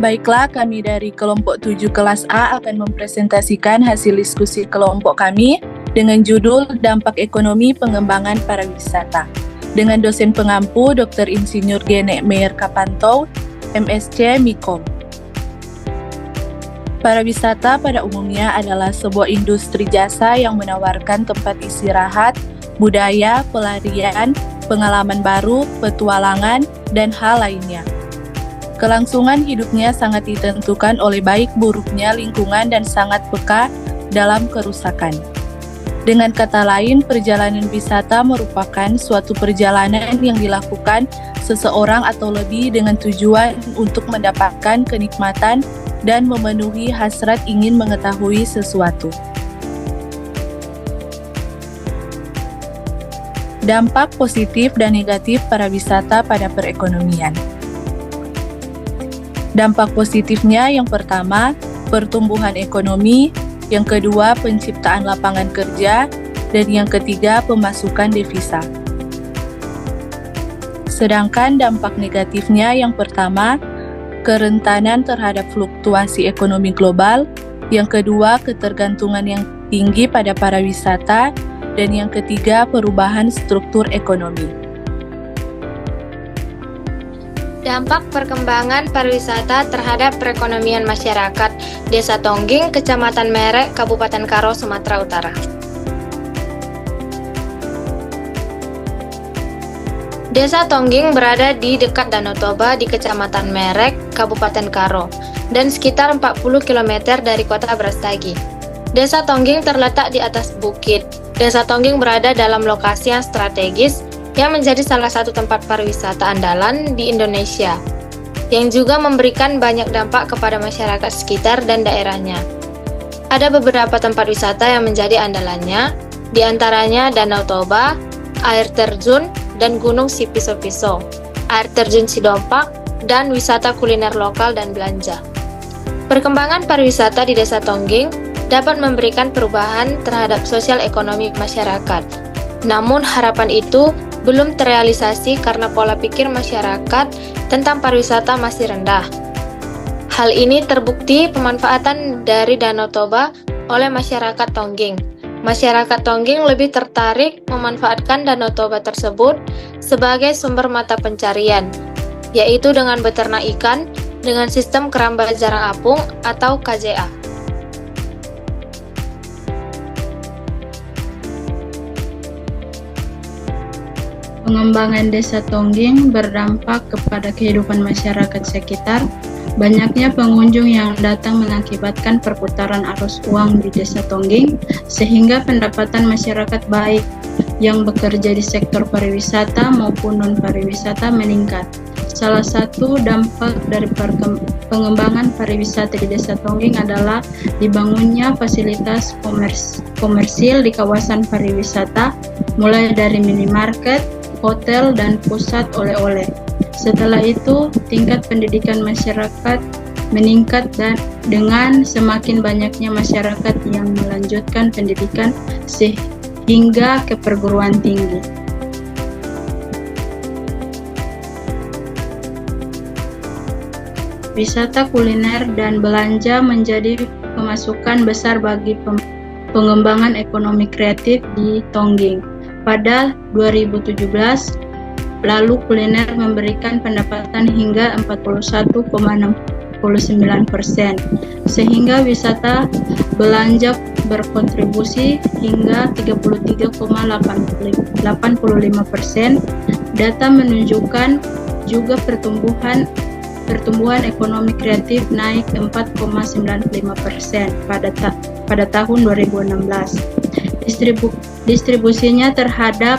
Baiklah, kami dari kelompok 7 kelas A akan mempresentasikan hasil diskusi kelompok kami dengan judul Dampak Ekonomi Pengembangan Pariwisata. Dengan dosen pengampu Dr. Insinyur Gene Meyer Kapanto, MSc Mikom. Pariwisata pada umumnya adalah sebuah industri jasa yang menawarkan tempat istirahat, budaya, pelarian, pengalaman baru, petualangan, dan hal lainnya. Kelangsungan hidupnya sangat ditentukan oleh baik buruknya lingkungan dan sangat peka dalam kerusakan. Dengan kata lain, perjalanan wisata merupakan suatu perjalanan yang dilakukan seseorang atau lebih dengan tujuan untuk mendapatkan kenikmatan dan memenuhi hasrat ingin mengetahui sesuatu. Dampak positif dan negatif pariwisata pada perekonomian. Dampak positifnya yang pertama, pertumbuhan ekonomi, yang kedua, penciptaan lapangan kerja, dan yang ketiga, pemasukan devisa. Sedangkan dampak negatifnya yang pertama, kerentanan terhadap fluktuasi ekonomi global, yang kedua, ketergantungan yang tinggi pada pariwisata, dan yang ketiga, perubahan struktur ekonomi. Dampak perkembangan pariwisata terhadap perekonomian masyarakat Desa Tongging, Kecamatan Merek, Kabupaten Karo, Sumatera Utara. Desa Tongging berada di dekat Danau Toba di Kecamatan Merek, Kabupaten Karo, dan sekitar 40 km dari kota Brastagi. Desa Tongging terletak di atas bukit. Desa Tongging berada dalam lokasi yang strategis yang menjadi salah satu tempat pariwisata andalan di Indonesia, yang juga memberikan banyak dampak kepada masyarakat sekitar dan daerahnya. Ada beberapa tempat wisata yang menjadi andalannya, di antaranya Danau Toba, air terjun, dan Gunung Sipiso-Piso, air terjun Sidompak, dan wisata kuliner lokal dan belanja. Perkembangan pariwisata di Desa Tongging dapat memberikan perubahan terhadap sosial ekonomi masyarakat. Namun harapan itu belum terrealisasi karena pola pikir masyarakat tentang pariwisata masih rendah. Hal ini terbukti pemanfaatan dari Danau Toba oleh masyarakat Tongging. Masyarakat Tongging lebih tertarik memanfaatkan Danau Toba tersebut sebagai sumber mata pencarian, yaitu dengan beternak ikan dengan sistem keramba jarang apung atau KJA. Pengembangan Desa Tongging berdampak kepada kehidupan masyarakat sekitar. Banyaknya pengunjung yang datang mengakibatkan perputaran arus uang di Desa Tongging, sehingga pendapatan masyarakat baik yang bekerja di sektor pariwisata maupun non-pariwisata meningkat. Salah satu dampak dari pengembangan pariwisata di Desa Tongging adalah dibangunnya fasilitas komersil di kawasan pariwisata, mulai dari minimarket, hotel, dan pusat oleh-oleh. Setelah itu, tingkat pendidikan masyarakat meningkat dan dengan semakin banyaknya masyarakat yang melanjutkan pendidikan sehingga ke perguruan tinggi. Wisata kuliner dan belanja menjadi pemasukan besar bagi pengembangan ekonomi kreatif di Tongging. Pada 2017, lalu kuliner memberikan pendapatan hingga 41,69%, sehingga wisata belanja berkontribusi hingga 33,85%. Data menunjukkan juga pertumbuhan ekonomi kreatif naik 4,95% pada tahun 2016. Distribusinya terhadap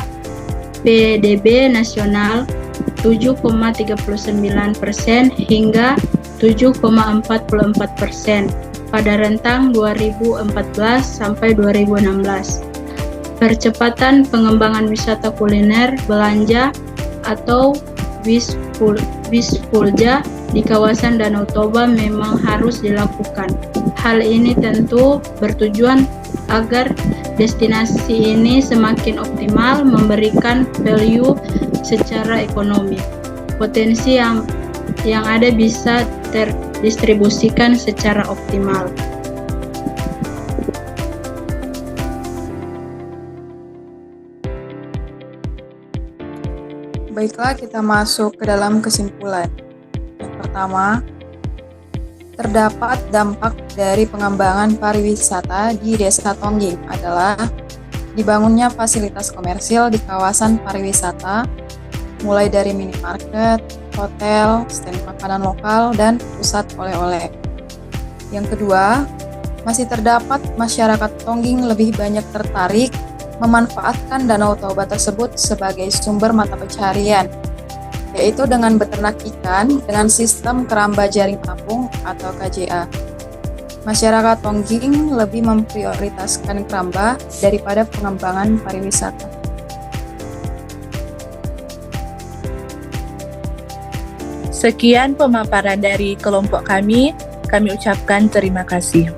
PDB nasional 7,39% hingga 7,44% pada rentang 2014 sampai 2016. Percepatan pengembangan wisata kuliner belanja atau Wispulja di kawasan Danau Toba memang harus dilakukan. Hal ini tentu bertujuan agar destinasi ini semakin optimal memberikan value secara ekonomi. Potensi yang ada bisa distribusikan secara optimal. Baiklah, kita masuk ke dalam kesimpulan. Yang pertama, terdapat dampak dari pengembangan pariwisata di Desa Tongging adalah dibangunnya fasilitas komersil di kawasan pariwisata, mulai dari minimarket, hotel, stand makanan lokal, dan pusat oleh-oleh. Yang kedua, masih terdapat masyarakat Tongging lebih banyak tertarik memanfaatkan Danau Toba tersebut sebagai sumber mata pencaharian, yaitu dengan beternak ikan dengan sistem keramba jaring apung atau KJA. Masyarakat Tongging lebih memprioritaskan keramba daripada pengembangan pariwisata. Sekian pemaparan dari kelompok kami ucapkan terima kasih.